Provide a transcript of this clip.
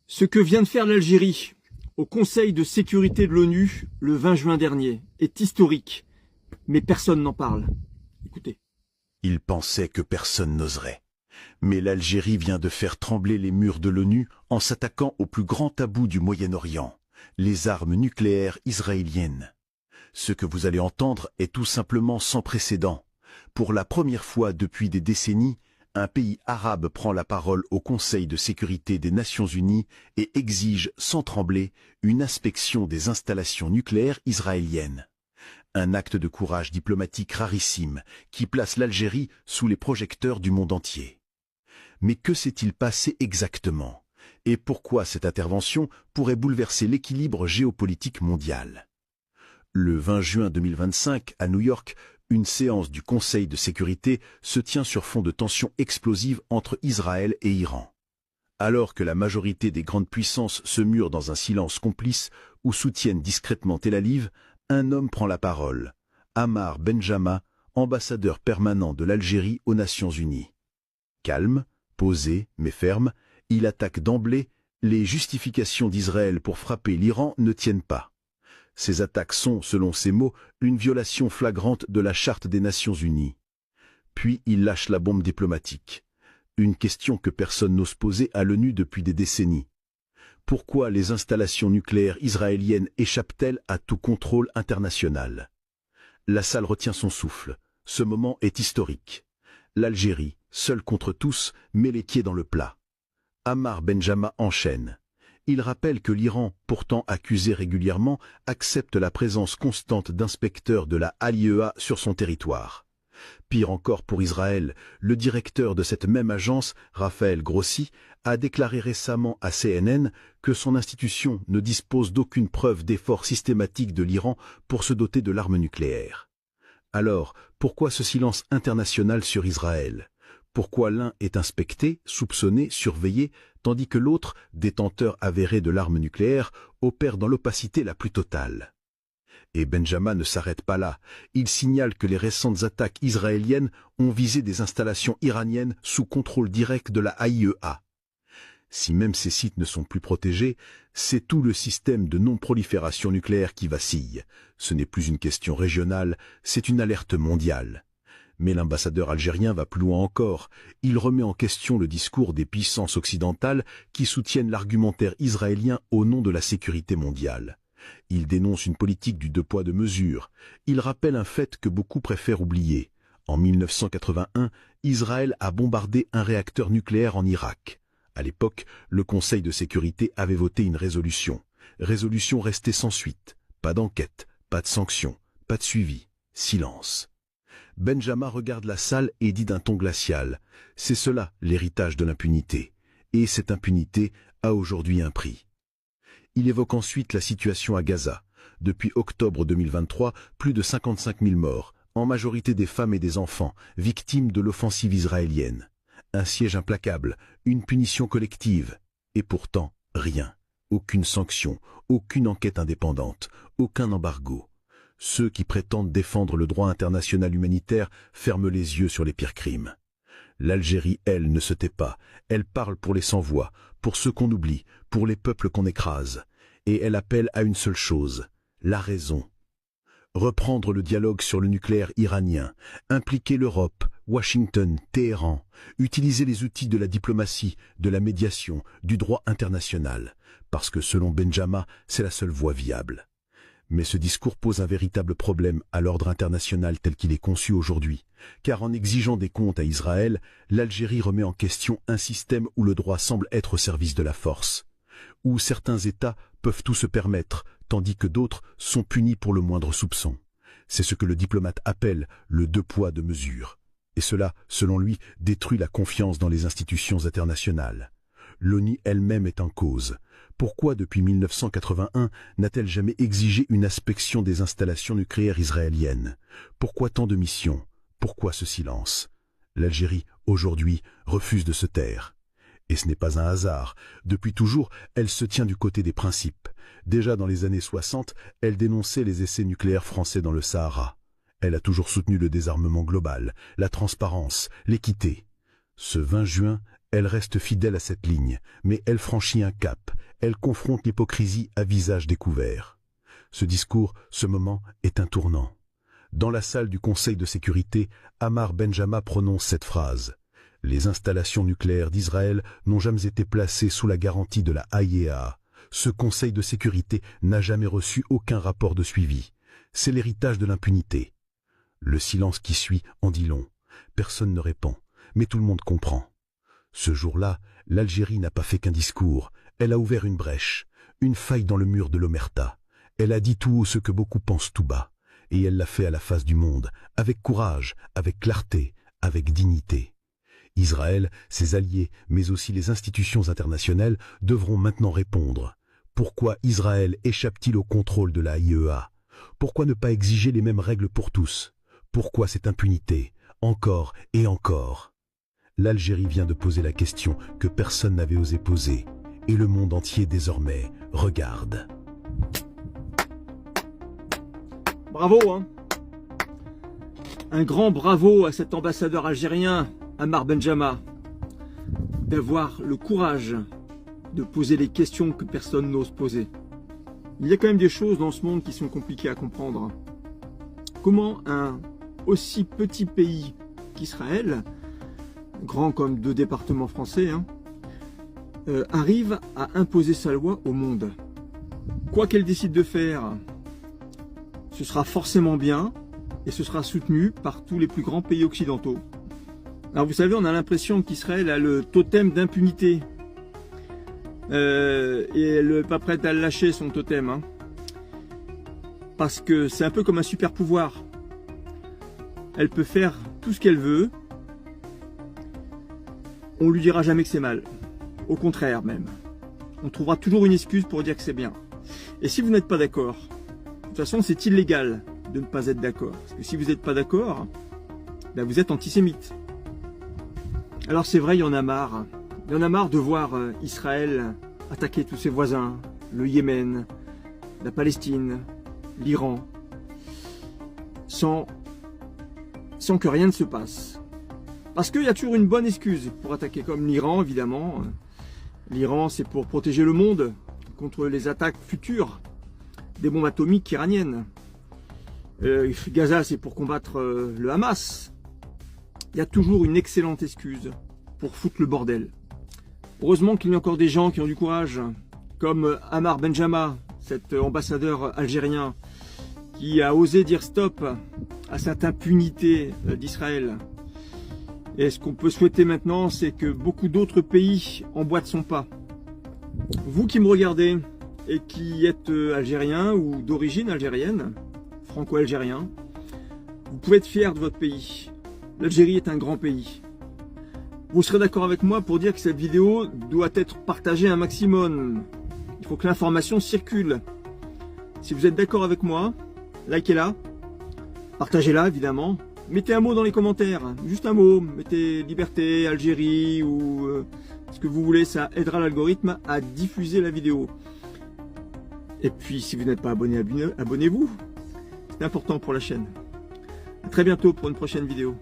Ce que vient de faire l'Algérie au Conseil de sécurité de l'ONU le 20 juin dernier est historique, mais personne n'en parle. Écoutez. Il pensait que personne n'oserait. Mais l'Algérie vient de faire trembler les murs de l'ONU en s'attaquant au plus grand tabou du Moyen-Orient, les armes nucléaires israéliennes. Ce que vous allez entendre est tout simplement sans précédent. Pour la première fois depuis des décennies, un pays arabe prend la parole au Conseil de sécurité des Nations Unies et exige sans trembler une inspection des installations nucléaires israéliennes. Un acte de courage diplomatique rarissime qui place l'Algérie sous les projecteurs du monde entier. Mais que s'est-il passé exactement? Et pourquoi cette intervention pourrait bouleverser l'équilibre géopolitique mondial? Le 20 juin 2025, à New York, une séance du Conseil de sécurité se tient sur fond de tensions explosives entre Israël et Iran. Alors que la majorité des grandes puissances se murent dans un silence complice ou soutiennent discrètement Tel Aviv, un homme prend la parole, Ammar Benjama, ambassadeur permanent de l'Algérie aux Nations Unies. Calme, posé, mais ferme, il attaque d'emblée « les justifications d'Israël pour frapper l'Iran ne tiennent pas ». Ces attaques sont, selon ses mots, une violation flagrante de la Charte des Nations Unies. Puis il lâche la bombe diplomatique. Une question que personne n'ose poser à l'ONU depuis des décennies. Pourquoi les installations nucléaires israéliennes échappent-elles à tout contrôle international? La salle retient son souffle. Ce moment est historique. L'Algérie, seule contre tous, met les pieds dans le plat. Ammar Benjama enchaîne. Il rappelle que l'Iran, pourtant accusé régulièrement, accepte la présence constante d'inspecteurs de la AIEA sur son territoire. Pire encore pour Israël, le directeur de cette même agence, Raphaël Grossi, a déclaré récemment à CNN que son institution ne dispose d'aucune preuve d'effort systématique de l'Iran pour se doter de l'arme nucléaire. Alors, pourquoi ce silence international sur Israël? Pourquoi l'un est inspecté, soupçonné, surveillé, tandis que l'autre, détenteur avéré de l'arme nucléaire, opère dans l'opacité la plus totale? Et Benjama ne s'arrête pas là. Il signale que les récentes attaques israéliennes ont visé des installations iraniennes sous contrôle direct de la AIEA. Si même ces sites ne sont plus protégés, c'est tout le système de non-prolifération nucléaire qui vacille. Ce n'est plus une question régionale, c'est une alerte mondiale. Mais l'ambassadeur algérien va plus loin encore. Il remet en question le discours des puissances occidentales qui soutiennent l'argumentaire israélien au nom de la sécurité mondiale. Il dénonce une politique du deux poids deux mesures. Il rappelle un fait que beaucoup préfèrent oublier. En 1981, Israël a bombardé un réacteur nucléaire en Irak. À l'époque, le Conseil de sécurité avait voté une résolution. Résolution restée sans suite. Pas d'enquête, pas de sanctions, pas de suivi. Silence. Benjama regarde la salle et dit d'un ton glacial « C'est cela l'héritage de l'impunité. Et cette impunité a aujourd'hui un prix. » Il évoque ensuite la situation à Gaza. Depuis octobre 2023, plus de 55 000 morts, en majorité des femmes et des enfants, victimes de l'offensive israélienne. Un siège implacable, une punition collective. Et pourtant, rien. Aucune sanction, aucune enquête indépendante, aucun embargo. Ceux qui prétendent défendre le droit international humanitaire ferment les yeux sur les pires crimes. L'Algérie, elle, ne se tait pas. Elle parle pour les sans-voix, pour ceux qu'on oublie, pour les peuples qu'on écrase. Et elle appelle à une seule chose, la raison. Reprendre le dialogue sur le nucléaire iranien, impliquer l'Europe, Washington, Téhéran, utiliser les outils de la diplomatie, de la médiation, du droit international, parce que selon Benjama, c'est la seule voie viable. Mais ce discours pose un véritable problème à l'ordre international tel qu'il est conçu aujourd'hui, car en exigeant des comptes à Israël, l'Algérie remet en question un système où le droit semble être au service de la force, où certains États peuvent tout se permettre, tandis que d'autres sont punis pour le moindre soupçon. C'est ce que le diplomate appelle le deux poids deux mesures. Et cela, selon lui, détruit la confiance dans les institutions internationales. L'ONU elle-même est en cause. Pourquoi, depuis 1981, n'a-t-elle jamais exigé une inspection des installations nucléaires israéliennes? Pourquoi tant de missions? Pourquoi ce silence? L'Algérie, aujourd'hui, refuse de se taire. Et ce n'est pas un hasard. Depuis toujours, elle se tient du côté des principes. Déjà dans les années 60, elle dénonçait les essais nucléaires français dans le Sahara. Elle a toujours soutenu le désarmement global, la transparence, l'équité. Ce 20 juin, elle reste fidèle à cette ligne, mais elle franchit un cap. Elle confronte l'hypocrisie à visage découvert. Ce discours, ce moment, est un tournant. Dans la salle du Conseil de sécurité, Ammar Benjama prononce cette phrase. Les installations nucléaires d'Israël n'ont jamais été placées sous la garantie de la IAEA. Ce Conseil de sécurité n'a jamais reçu aucun rapport de suivi. C'est l'héritage de l'impunité. Le silence qui suit en dit long. Personne ne répond, mais tout le monde comprend. Ce jour-là, l'Algérie n'a pas fait qu'un discours. Elle a ouvert une brèche, une faille dans le mur de l'Omerta. Elle a dit tout haut ce que beaucoup pensent tout bas. Et elle l'a fait à la face du monde, avec courage, avec clarté, avec dignité. Israël, ses alliés, mais aussi les institutions internationales devront maintenant répondre. Pourquoi Israël échappe-t-il au contrôle de la IAEA? Pourquoi ne pas exiger les mêmes règles pour tous? Pourquoi cette impunité? Encore et encore. L'Algérie vient de poser la question que personne n'avait osé poser. Et le monde entier désormais regarde. Bravo, hein. Un grand bravo à cet ambassadeur algérien, Ammar Benjama, d'avoir le courage de poser les questions que personne n'ose poser. Il y a quand même des choses dans ce monde qui sont compliquées à comprendre. Comment un aussi petit pays qu'Israël, grand comme 2 départements français, arrive à imposer sa loi au monde. Quoi qu'elle décide de faire, ce sera forcément bien et ce sera soutenu par tous les plus grands pays occidentaux. Alors vous savez, on a l'impression qu'Israël a le totem d'impunité et elle n'est pas prête à le lâcher, son totem, parce que c'est un peu comme un super pouvoir. Elle peut faire tout ce qu'elle veut, on lui dira jamais que c'est mal, au contraire même. On trouvera toujours une excuse pour dire que c'est bien. Et si vous n'êtes pas d'accord, de toute façon c'est illégal de ne pas être d'accord, parce que si vous n'êtes pas d'accord, ben vous êtes antisémite. Alors c'est vrai, il y en a marre. Il y en a marre de voir Israël attaquer tous ses voisins, le Yémen, la Palestine, l'Iran, sans que rien ne se passe. Parce qu'il y a toujours une bonne excuse pour attaquer, comme l'Iran évidemment. L'Iran, c'est pour protéger le monde contre les attaques futures des bombes atomiques iraniennes. Gaza, c'est pour combattre le Hamas. Il y a toujours une excellente excuse pour foutre le bordel. Heureusement qu'il y a encore des gens qui ont du courage, comme Ammar Benjama, cet ambassadeur algérien, qui a osé dire stop à cette impunité d'Israël. Et ce qu'on peut souhaiter maintenant, c'est que beaucoup d'autres pays emboîtent son pas. Vous qui me regardez et qui êtes algérien ou d'origine algérienne, franco-algérien, vous pouvez être fiers de votre pays. L'Algérie est un grand pays. Vous serez d'accord avec moi pour dire que cette vidéo doit être partagée un maximum. Il faut que l'information circule. Si vous êtes d'accord avec moi, likez-la, partagez-la évidemment. Mettez un mot dans les commentaires, juste un mot. Mettez liberté, Algérie ou ce que vous voulez, ça aidera l'algorithme à diffuser la vidéo. Et puis si vous n'êtes pas abonné, abonnez-vous. C'est important pour la chaîne. À très bientôt pour une prochaine vidéo.